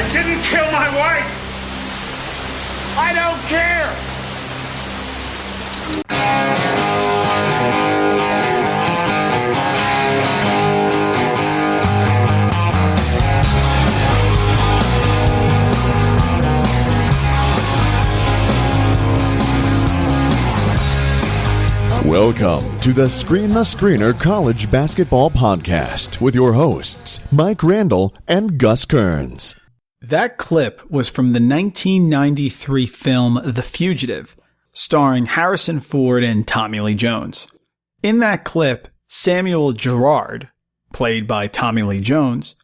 I didn't kill my wife. I don't care. Welcome to the Screen the Screener College Basketball Podcast with your hosts, Mike Randle and Gus Kearns. That clip was from the 1993 film The Fugitive, starring Harrison Ford and Tommy Lee Jones. In that clip, Samuel Gerard, played by Tommy Lee Jones,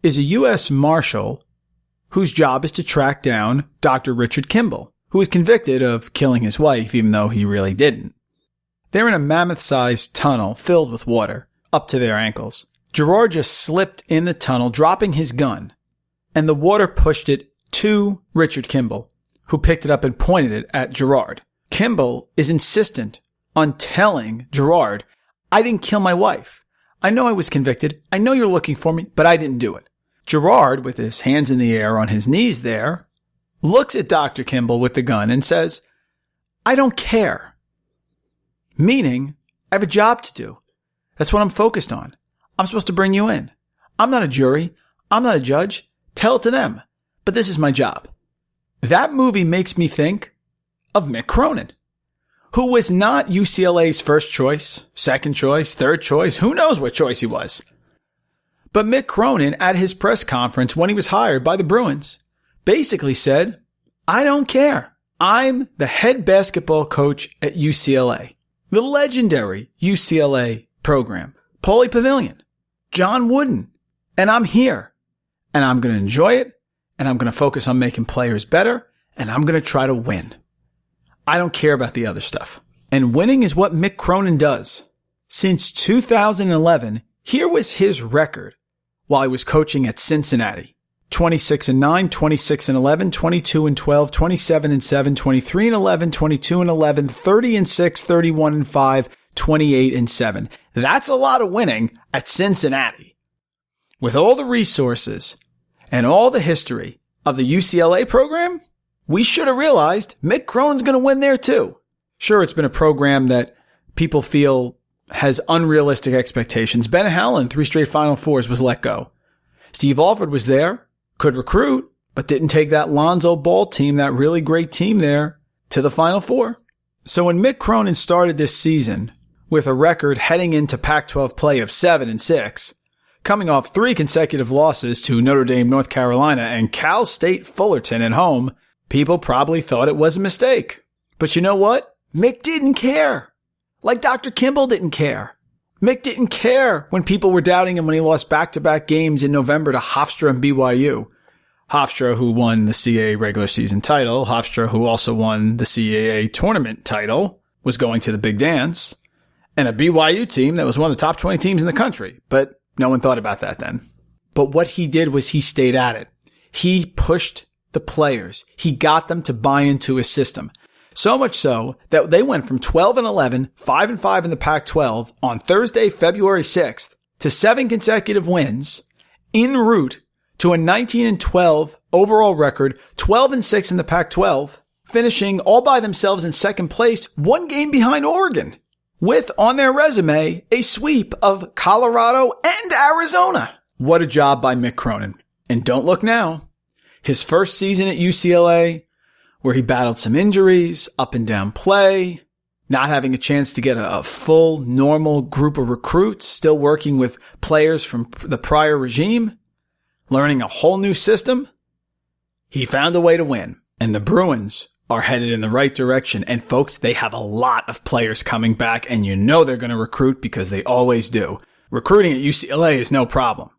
is a U.S. Marshal whose job is to track down Dr. Richard Campbell, who was convicted of killing his wife even though he really didn't. They're in a mammoth-sized tunnel filled with water, up to their ankles. Gerard just slipped in the tunnel, dropping his gun, and the water pushed it to Richard Campbell, who picked it up and pointed it at Gerard. Campbell is insistent on telling Gerard, I didn't kill my wife. I know I was convicted. I know you're looking for me, but I didn't do it. Gerard, with his hands in the air on his knees there, looks at Dr. Campbell with the gun and says, I don't care. Meaning, I have a job to do. That's what I'm focused on. I'm supposed to bring you in. I'm not a jury. I'm not a judge. Tell it to them. But this is my job. That movie makes me think of Mick Cronin, who was not UCLA's first choice, second choice, third choice. Who knows what choice he was? But Mick Cronin, at his press conference when he was hired by the Bruins, basically said, I don't care. I'm the head basketball coach at UCLA. The legendary UCLA program, Paulie Pavilion, John Wooden, and I'm here, and I'm going to enjoy it, and I'm going to focus on making players better, and I'm going to try to win. I don't care about the other stuff. And winning is what Mick Cronin does. Since 2011, here was his record while he was coaching at Cincinnati. 26-9, 26-11, 22-12, 27-7, 23-11, 22-11, 30-6, 31-5, 28-7. That's a lot of winning at Cincinnati. With all the resources and all the history of the UCLA program, we should have realized Mick Cronin's going to win there too. Sure, it's been a program that people feel has unrealistic expectations. Ben Howland, 3 straight Final Fours, was let go. Steve Alford was there. Could recruit, but didn't take that Lonzo Ball team, that really great team there, to the Final Four. So when Mick Cronin started this season with a record heading into Pac-12 play of 7-6, coming off 3 consecutive losses to Notre Dame, North Carolina, and Cal State Fullerton at home, people probably thought it was a mistake. But you know what? Mick didn't care. Like Dr. Campbell didn't care. Mick didn't care when people were doubting him when he lost back-to-back games in November to Hofstra and BYU. Hofstra, who won the CAA regular season title, Hofstra, who also won the CAA tournament title, was going to the big dance, and a BYU team that was one of the top 20 teams in the country. But no one thought about that then. But what he did was he stayed at it. He pushed the players. He got them to buy into his system. So much so that they went from 12-11, 5-5 in the Pac-12 on Thursday, February 6th to 7 consecutive wins en route to a 19-12 overall record, 12-6 in the Pac-12, finishing all by themselves in second place, 1 game behind Oregon, with on their resume a sweep of Colorado and Arizona. What a job by Mick Cronin. And don't look now. His first season at UCLA, where he battled some injuries, up and down play, not having a chance to get a full, normal group of recruits, still working with players from the prior regime, learning a whole new system. He found a way to win. And the Bruins are headed in the right direction. And folks, they have a lot of players coming back, and you know they're going to recruit because they always do. Recruiting at UCLA is no problem.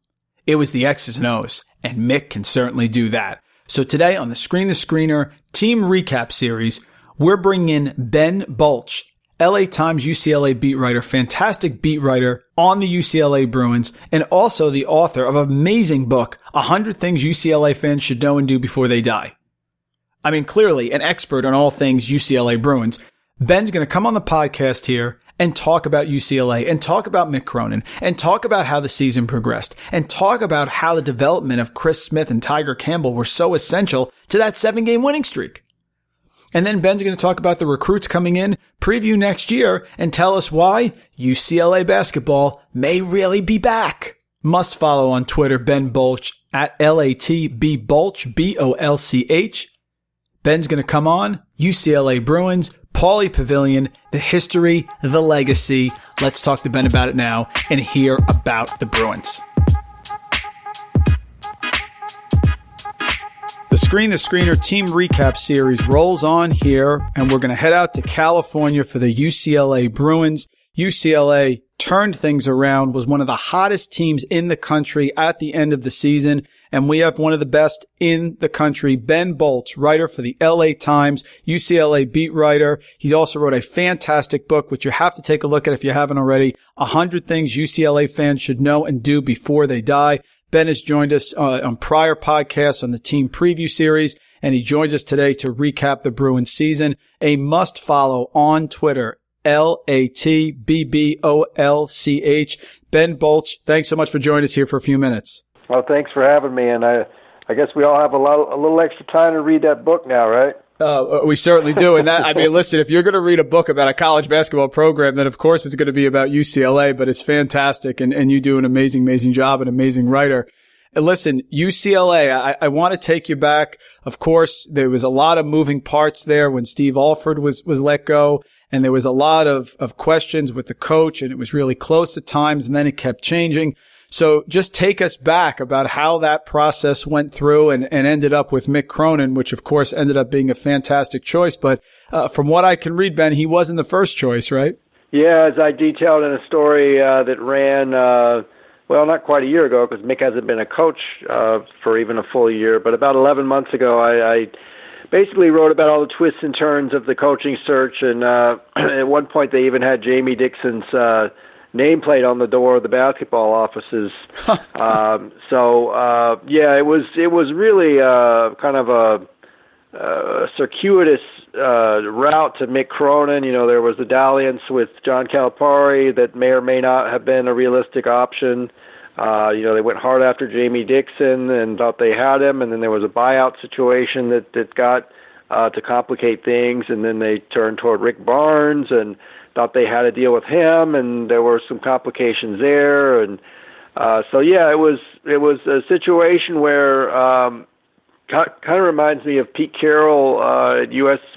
It was the X's and O's, and Mick can certainly do that. So today on the Screen the Screener Team Recap Series, we're bringing in Ben Bolch, LA Times UCLA beat writer, fantastic beat writer on the UCLA Bruins, and also the author of an amazing book, 100 Things UCLA Fans Should Know and Do Before They Die. I mean, clearly an expert on all things UCLA Bruins. Ben's going to come on the podcast here and talk about UCLA and talk about Mick Cronin and talk about how the season progressed and talk about how the development of Chris Smith and Tyger Campbell were so essential to that 7-game winning streak. And then Ben's going to talk about the recruits coming in, preview next year, and tell us why UCLA basketball may really be back. Must follow on Twitter Ben Bolch at LATBBolch, BOLCH. Ben's going to come on, UCLA Bruins, Pauley Pavilion, the history, the legacy. Let's talk to Ben about it now and hear about the Bruins. The Screen the Screener team recap series rolls on here, and we're going to head out to California for the UCLA Bruins. UCLA turned things around, was one of the hottest teams in the country at the end of the season, and we have one of the best in the country, Ben Bolch, writer for the LA Times, UCLA beat writer. He also wrote a fantastic book, which you have to take a look at if you haven't already, 100 Things UCLA Fans Should Know and Do Before They Die. Ben has joined us on prior podcasts on the team preview series, and he joins us today to recap the Bruins season. A must follow on Twitter, LATBBOLCH. Ben Bolch, thanks so much for joining us here for a few minutes. Well, thanks for having me, and I guess we all have a little extra time to read that book now, right? We certainly do. And that, I mean, listen, if you're going to read a book about a college basketball program, then of course it's going to be about UCLA, but it's fantastic. And you do an amazing, amazing job, an amazing writer. And listen, UCLA, I want to take you back. Of course, there was a lot of moving parts there when Steve Alford was let go. And there was a lot of questions with the coach, and it was really close at times, and then it kept changing. So just take us back about how that process went through and ended up with Mick Cronin, which of course ended up being a fantastic choice. But from what I can read, Ben, he wasn't the first choice, right? Yeah, as I detailed in a story that ran, well, not quite a year ago, because Mick hasn't been a coach for even a full year, but about 11 months ago, I basically wrote about all the twists and turns of the coaching search. And at one point, they even had Jamie Dixon's nameplate on the door of the basketball offices. Yeah, it was really kind of a circuitous route to Mick Cronin. You know, there was a dalliance with John Calipari that may or may not have been a realistic option. You know, they went hard after Jamie Dixon and thought they had him, and then there was a buyout situation that got to complicate things, and then they turned toward Rick Barnes and thought they had to deal with him, and there were some complications there. And yeah, it was a situation where kind of reminds me of Pete Carroll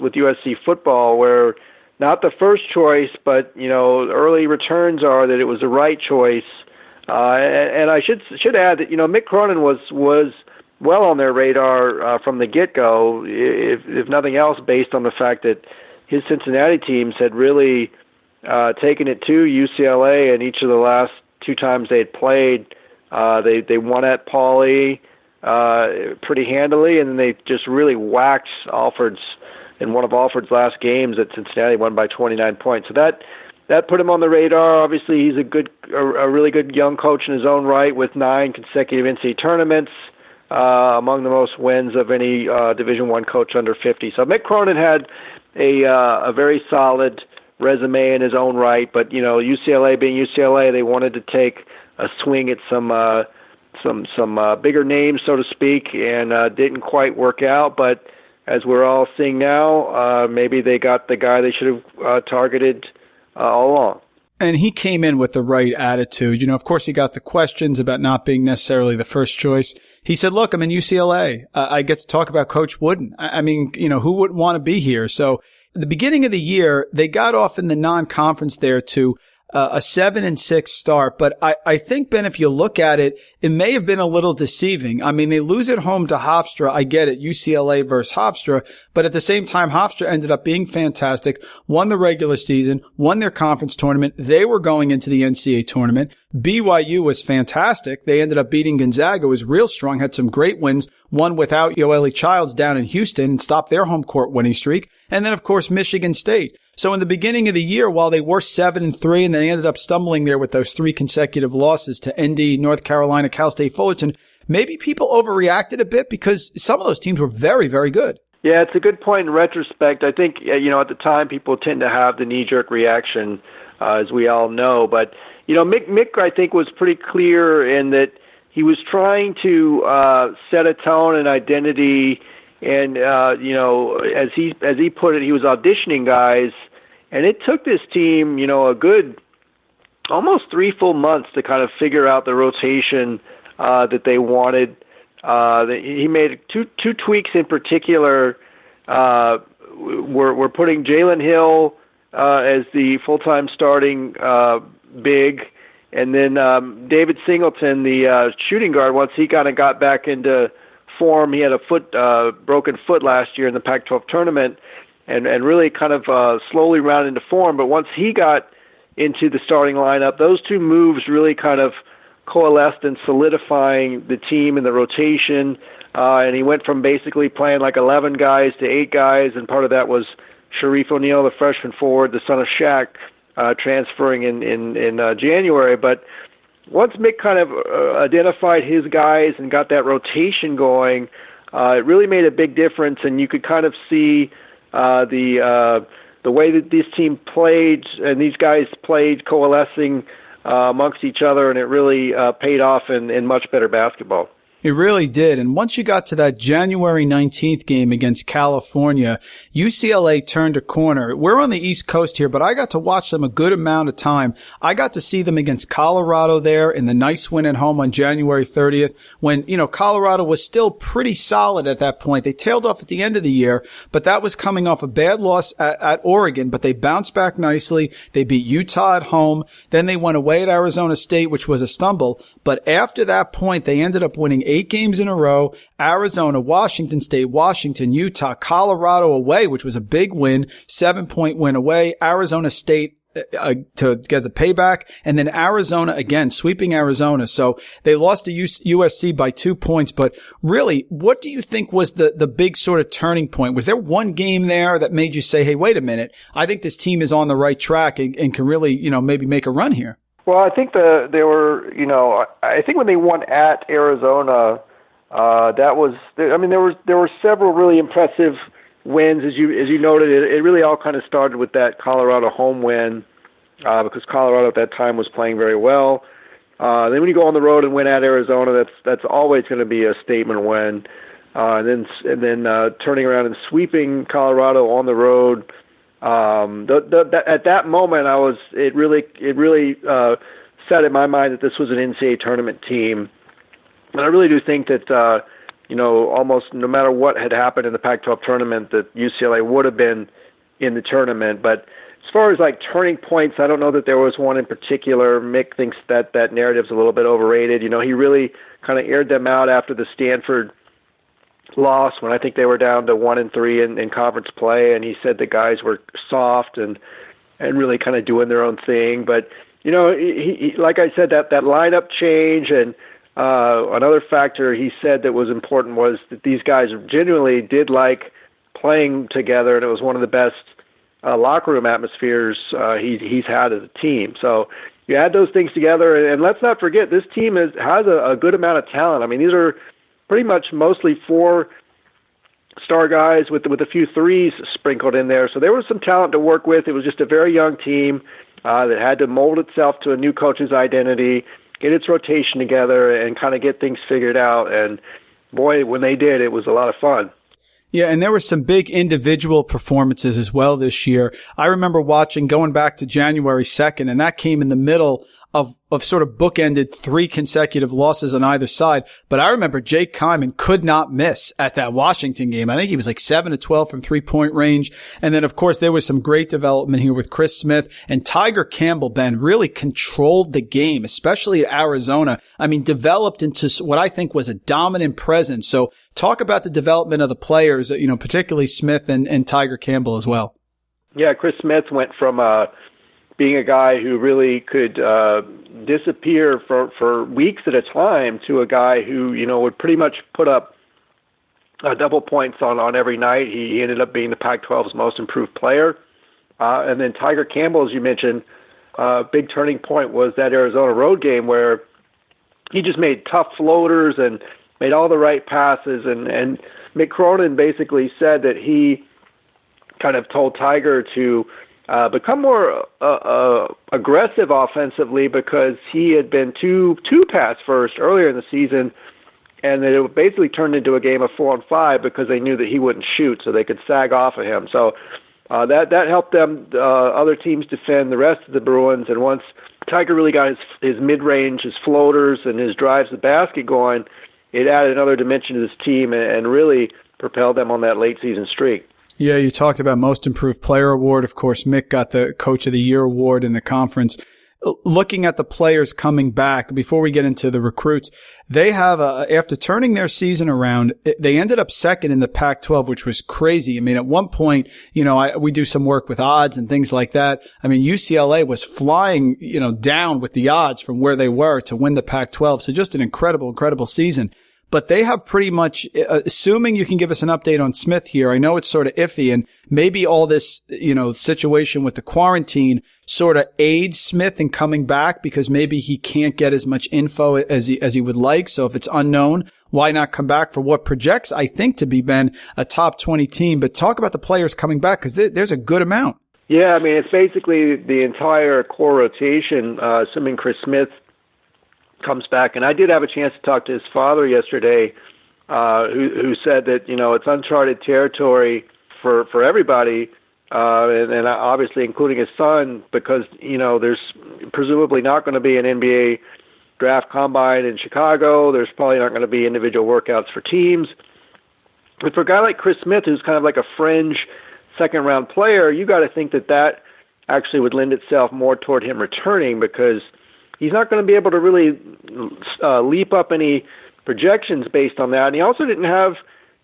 with USC football, where not the first choice, but you know, early returns are that it was the right choice. And I should add that, you know, Mick Cronin was well on their radar from the get-go, if nothing else, based on the fact that his Cincinnati teams had really taken it to UCLA, and each of the last two times they had played, they won at Pauley pretty handily, and then they just really whacked Alford's in one of Alford's last games at Cincinnati, won by 29 points. So that put him on the radar. Obviously, he's a really good young coach in his own right, with 9 consecutive NCAA tournaments, among the most wins of any Division I coach under 50. So Mick Cronin had a very solid resume in his own right, but you know, UCLA being UCLA, they wanted to take a swing at some bigger names, so to speak, and didn't quite work out. But as we're all seeing now, maybe they got the guy they should have targeted all along. And he came in with the right attitude. You know, of course, he got the questions about not being necessarily the first choice. He said, look, I'm in UCLA. I get to talk about Coach Wooden. I mean, you know, who wouldn't want to be here? So at the beginning of the year, they got off in the non-conference there to a 7-6 start. But I think, Ben, if you look at it, it may have been a little deceiving. I mean, they lose at home to Hofstra. I get it, UCLA versus Hofstra. But at the same time, Hofstra ended up being fantastic, won the regular season, won their conference tournament. They were going into the NCAA tournament. BYU was fantastic. They ended up beating Gonzaga, was real strong, had some great wins, won without Yoeli Childs down in Houston and stopped their home court winning streak. And then, of course, Michigan State. So in the beginning of the year, while they were 7-3, and they ended up stumbling there with those 3 consecutive losses to ND, North Carolina, Cal State Fullerton, maybe people overreacted a bit because some of those teams were very, very good. Yeah, it's a good point in retrospect. I think, you know, at the time, people tend to have the knee-jerk reaction as we all know. But, Mick, I think, was pretty clear in that he was trying to set a tone and identity, and, as he put it, he was auditioning guys, and it took this team, a good almost 3 full months to kind of figure out the rotation that they wanted. He made two tweaks in particular. We're putting Jalen Hill as the full-time starting big, and then David Singleton, the shooting guard, once he kind of got back into form. He had a broken foot last year in the Pac-12 tournament, and really kind of slowly rounded into form. But once he got into the starting lineup, those two moves really kind of coalesced in solidifying the team and the rotation. And he went from basically playing like 11 guys to 8 guys, and part of that was Sharif O'Neal, the freshman forward, the son of Shaq, transferring in January. But once Mick kind of identified his guys and got that rotation going, it really made a big difference, and you could kind of see the way that this team played and these guys played coalescing amongst each other, and it really paid off in much better basketball. It really did. And once you got to that January 19th game against California, UCLA turned a corner. We're on the East Coast here, but I got to watch them a good amount of time. I got to see them against Colorado there in the nice win at home on January 30th when, Colorado was still pretty solid at that point. They tailed off at the end of the year, but that was coming off a bad loss at Oregon, but they bounced back nicely. They beat Utah at home. Then they went away at Arizona State, which was a stumble. But after that point, they ended up winning 8 games in a row: Arizona, Washington State, Washington, Utah, Colorado away, which was a big win, 7-point win away, Arizona State to get the payback, and then Arizona again, sweeping Arizona. So they lost to USC by 2 points. But really, what do you think was the big sort of turning point? Was there one game there that made you say, hey, wait a minute, I think this team is on the right track and can really, maybe make a run here? Well, I think I think when they won at Arizona, that was, there were several really impressive wins, as you noted. It really all kind of started with that Colorado home win, because Colorado at that time was playing very well. Then when you go on the road and win at Arizona, that's always going to be a statement win. And then turning around and sweeping Colorado on the road. At that moment, it really set in my mind that this was an NCAA tournament team, and I really do think that almost no matter what had happened in the Pac-12 tournament, that UCLA would have been in the tournament. But as far as like turning points, I don't know that there was one in particular. Mick thinks that narrative's a little bit overrated. He really kind of aired them out after the Stanford loss, when I think they were down to 1-3 in conference play, and he said the guys were soft and really kind of doing their own thing. But he like I said, that lineup change, and another factor he said that was important was that these guys genuinely did like playing together, and it was one of the best locker room atmospheres he's had as a team. So you add those things together, and let's not forget, this team has a good amount of talent. I mean, these are pretty much mostly 4-star guys with a few threes sprinkled in there. So there was some talent to work with. It was just a very young team that had to mold itself to a new coach's identity, get its rotation together, and kind of get things figured out. And boy, when they did, it was a lot of fun. Yeah, and there were some big individual performances as well this year. I remember watching, going back to January 2nd, and that came in the middle of sort of bookended 3 consecutive losses on either side. But I remember Jake Kyman could not miss at that Washington game. I think he was like 7-12 from 3-point range. And then, of course, there was some great development here with Chris Smith, and Tyger Campbell, Ben, really controlled the game, especially at Arizona. I mean, developed into what I think was a dominant presence. So talk about the development of the players, particularly Smith and Tyger Campbell as well. Yeah, Chris Smith went from being a guy who really could disappear for weeks at a time to a guy who, would pretty much put up double points on every night. He ended up being the Pac-12's most improved player. And then Tyger Campbell, as you mentioned, big turning point was that Arizona road game where he just made tough floaters and made all the right passes. And Mick Cronin basically said that he kind of told Tyger to become more aggressive offensively because he had been two pass first earlier in the season, and it basically turned into a game of 4-on-5 because they knew that he wouldn't shoot, so they could sag off of him. So that helped them, other teams, defend the rest of the Bruins. And once Tyger really got his mid-range, his floaters, and his drives to the basket going, it added another dimension to this team and really propelled them on that late-season streak. Yeah, you talked about Most Improved Player Award. Of course, Mick got the Coach of the Year award in the conference. Looking at the players coming back, before we get into the recruits, they have, after turning their season around, they ended up second in the Pac-12, which was crazy. I mean, at one point, we do some work with odds and things like that. I mean, UCLA was flying, down with the odds from where they were to win the Pac-12. So just an incredible, incredible season. But they have pretty much, assuming you can give us an update on Smith here, I know it's sort of iffy, and maybe all this, situation with the quarantine sort of aids Smith in coming back because maybe he can't get as much info as he would like. So if it's unknown, why not come back for what projects, I think, to be, Ben, a top 20 team? But talk about the players coming back because there's a good amount. Yeah, I mean, it's basically the entire core rotation, assuming Chris Smith comes back. And I did have a chance to talk to his father yesterday, who said that, it's uncharted territory for everybody, and obviously including his son, because, there's presumably not going to be an NBA draft combine in Chicago. There's probably not going to be individual workouts for teams. But for a guy like Chris Smith, who's kind of like a fringe second-round player, you got to think that actually would lend itself more toward him returning because he's not going to be able to really leap up any projections based on that. And he also didn't have,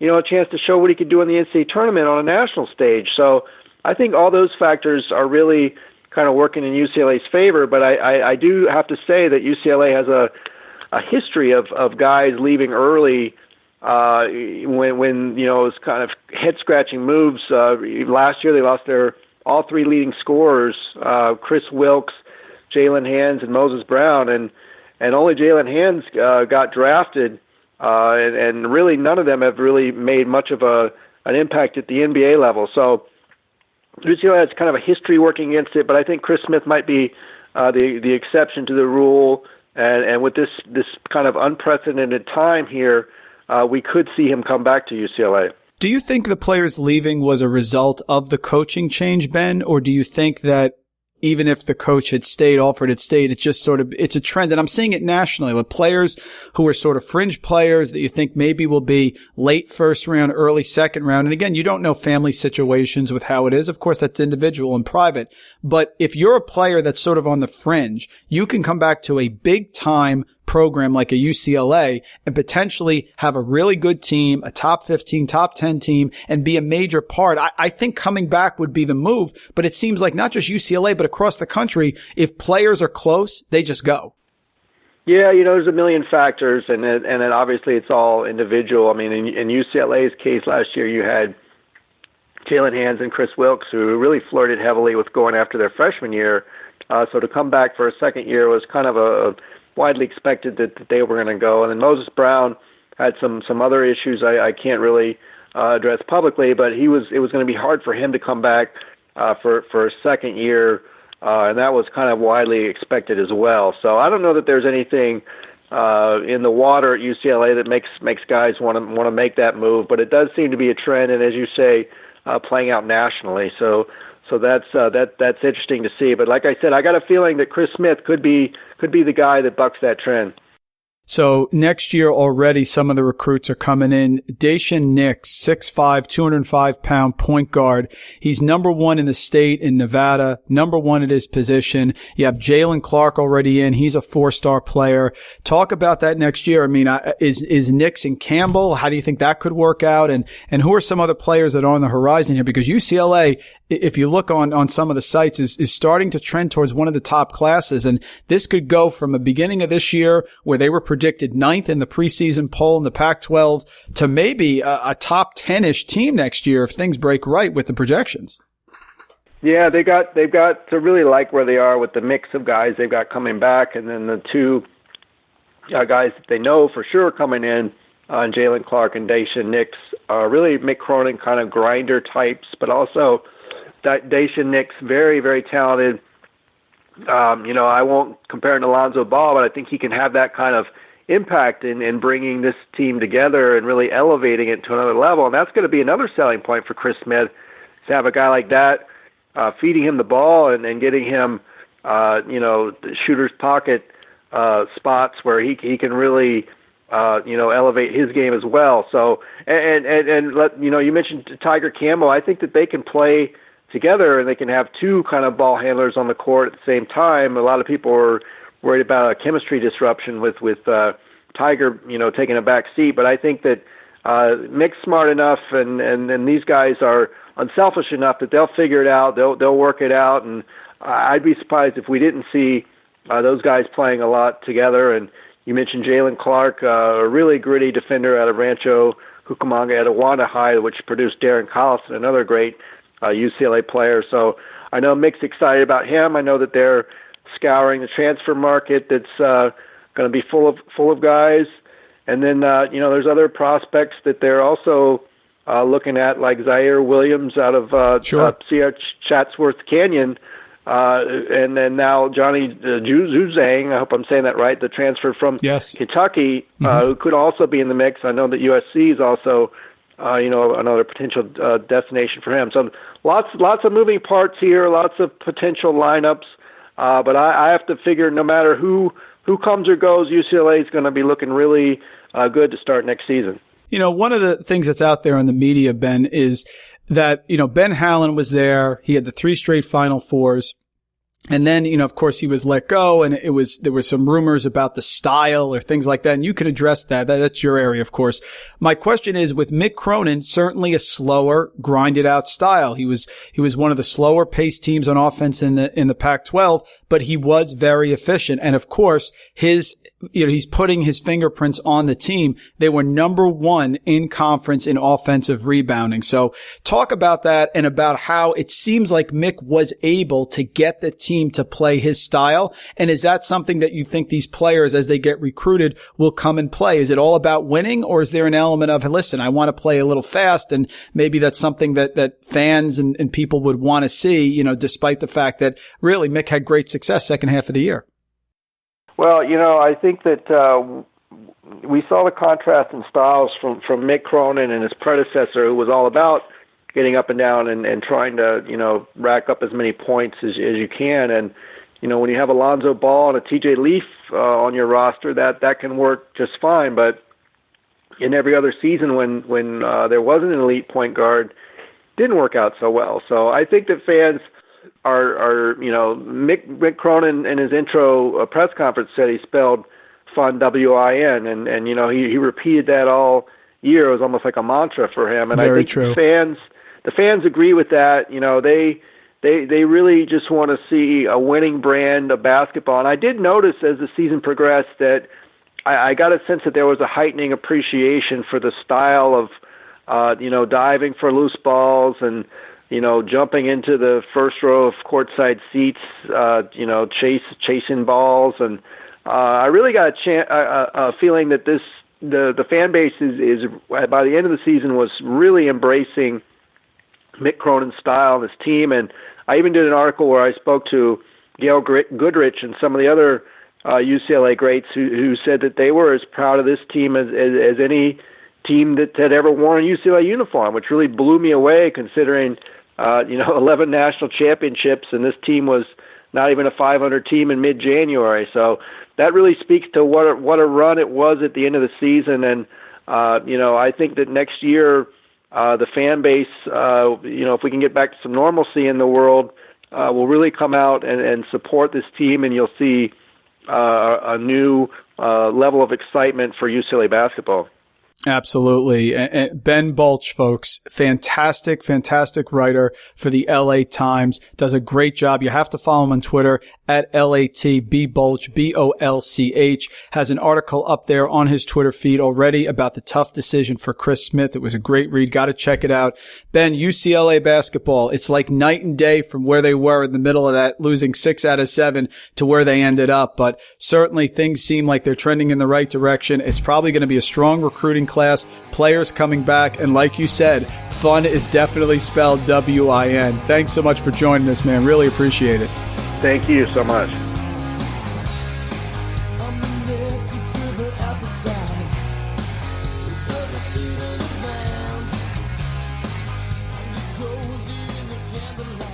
a chance to show what he could do in the NCAA tournament on a national stage. So I think all those factors are really kind of working in UCLA's favor. But I do have to say that UCLA has a history of guys leaving early when it was kind of head-scratching moves. Last year they lost their all three leading scorers, Chris Wilkes, Jalen Hands, and Moses Brown, and only Jalen Hands got drafted, and really none of them have really made much of an impact at the NBA level. So UCLA has kind of a history working against it, but I think Chris Smith might be the exception to the rule, and with this kind of unprecedented time here, we could see him come back to UCLA. Do you think the players leaving was a result of the coaching change, Ben, or do you think that even if the coach had stayed, Alford had stayed, it's just sort of, it's a trend. And I'm seeing it nationally with players who are sort of fringe players that you think maybe will be late first round, early second round. And again, you don't know family situations with how it is. Of course, that's individual and private. But if you're a player that's sort of on the fringe, you can come back to a big time program like a UCLA and potentially have a really good team, a top 15, top 10 team, and be a major part. I think coming back would be the move, but it seems like not just UCLA, but across the country, if players are close, they just go. Yeah, there's a million factors, and then obviously it's all individual. I mean, in UCLA's case last year, you had Jalen Hands and Chris Wilkes, who really flirted heavily with going after their freshman year. So to come back for a second year was kind of a widely expected that they were going to go. And then Moses Brown had some other issues I can't really address publicly, but it was going to be hard for him to come back for a second year, and that was kind of widely expected as well. So I don't know that there's anything in the water at UCLA that makes guys want to make that move, but it does seem to be a trend, and as you say, playing out nationally. So that's interesting to see. But like I said, I got a feeling that Chris Smith could be the guy that bucks that trend. So next year already, some of the recruits are coming in. Daishen Nix, 6'5", 205-pound point guard. He's number one in the state in Nevada, number one at his position. You have Jalen Clark already in. He's a 4-star player. Talk about that next year. I mean, is Nix and Campbell? How do you think that could work out? And who are some other players that are on the horizon here? Because UCLA, if you look on some of the sites, is starting to trend towards one of the top classes. And this could go from the beginning of this year where they were predicted 9th in the preseason poll in the Pac-12 to maybe a top 10-ish team next year if things break right with the projections. Yeah, they've got to really like where they are with the mix of guys they've got coming back, and then the two guys that they know for sure coming in, Jalen Clark and Daishen Nix, are really Mick Cronin kind of grinder types, but also Dacian Nix, very, very talented. I won't compare him to Lonzo Ball, but I think he can have that kind of impact in bringing this team together and really elevating it to another level. And that's going to be another selling point for Chris Smith, to have a guy like that feeding him the ball and getting him, the shooter's pocket spots where he can really, elevate his game as well. So, you mentioned Tyger Campbell. I think that they can play together and they can have two kind of ball handlers on the court at the same time. A lot of people are worried about a chemistry disruption with Tyger, taking a back seat. But I think that Mick's smart enough and these guys are unselfish enough that they'll figure it out. They'll work it out. And I'd be surprised if we didn't see those guys playing a lot together. And you mentioned Jalen Clark, a really gritty defender out of Rancho Cucamonga at Awanda High, which produced Darren Collison, another great UCLA player. So I know Mick's excited about him. I know that they're scouring the transfer market that's going to be full of guys. And then, there's other prospects that they're also looking at, like Zaire Williams out of Sierra Chatsworth Canyon. And then now Johnny Juzang, I hope I'm saying that right, the transfer from Kentucky, who could also be in the mix. I know that USC is also, another potential destination for him. So lots of moving parts here, lots of potential lineups. But I have to figure no matter who comes or goes, UCLA is going to be looking really good to start next season. One of the things that's out there in the media, Ben, is that, Ben Hallen was there. He had the 3 straight Final Fours. And then, of course, he was let go, and there were some rumors about the style or things like that. And you can address that. That's your area, of course. My question is, with Mick Cronin, certainly a slower, grinded out style. He was one of the slower paced teams on offense in the Pac-12, but he was very efficient. And of course, he's putting his fingerprints on the team. They were number 1 in conference in offensive rebounding. So talk about that and about how it seems like Mick was able to get the team to play his style. And is that something that you think these players, as they get recruited, will come and play? Is it all about winning, or is there an element of, listen, I want to play a little fast, and maybe that's something that fans and people would want to see, despite the fact that really Mick had great success second half of the year? Well, I think that we saw the contrast in styles from Mick Cronin and his predecessor, who was all about getting up and down and trying to, rack up as many points as you can. And, when you have Alonzo Ball and a TJ Leaf on your roster, that can work just fine. But in every other season when there wasn't an elite point guard, didn't work out so well. So I think that fans are Mick Cronin in his intro press conference said he spelled fun W-I-N, and he repeated that all year. It was almost like a mantra for him. And Very I think true. The fans agree with that. They really just want to see a winning brand of basketball. And I did notice as the season progressed that I got a sense that there was a heightening appreciation for the style of diving for loose balls and jumping into the first row of courtside seats, chasing balls. And I really got a feeling that the fan base is by the end of the season was really embracing Mick Cronin's style and his team. And I even did an article where I spoke to Gail Goodrich and some of the other UCLA greats who said that they were as proud of this team as any team that had ever worn a UCLA uniform, which really blew me away considering 11 national championships, and this team was not even a 500 team in mid-January. So that really speaks to what a run it was at the end of the season. And, I think that next year the fan base, if we can get back to some normalcy in the world, will really come out and support this team, and you'll see a new level of excitement for UCLA basketball. Absolutely. And Ben Bolch, folks, fantastic writer for the LA Times, does a great job. You have to follow him on Twitter at LATBBolch, BOLCH, has an article up there on his Twitter feed already about the tough decision for Chris Smith. It was a great read. Got to check it out. Ben, UCLA basketball, it's like night and day from where they were in the middle of that, losing 6 out of 7 to where they ended up. But certainly things seem like they're trending in the right direction. It's probably going to be a strong recruiting recruiting class, players coming back, and like you said, fun is definitely spelled W-I-N. Thanks so much for joining us, man. Really appreciate it. Thank you so much. Closing the candlelight.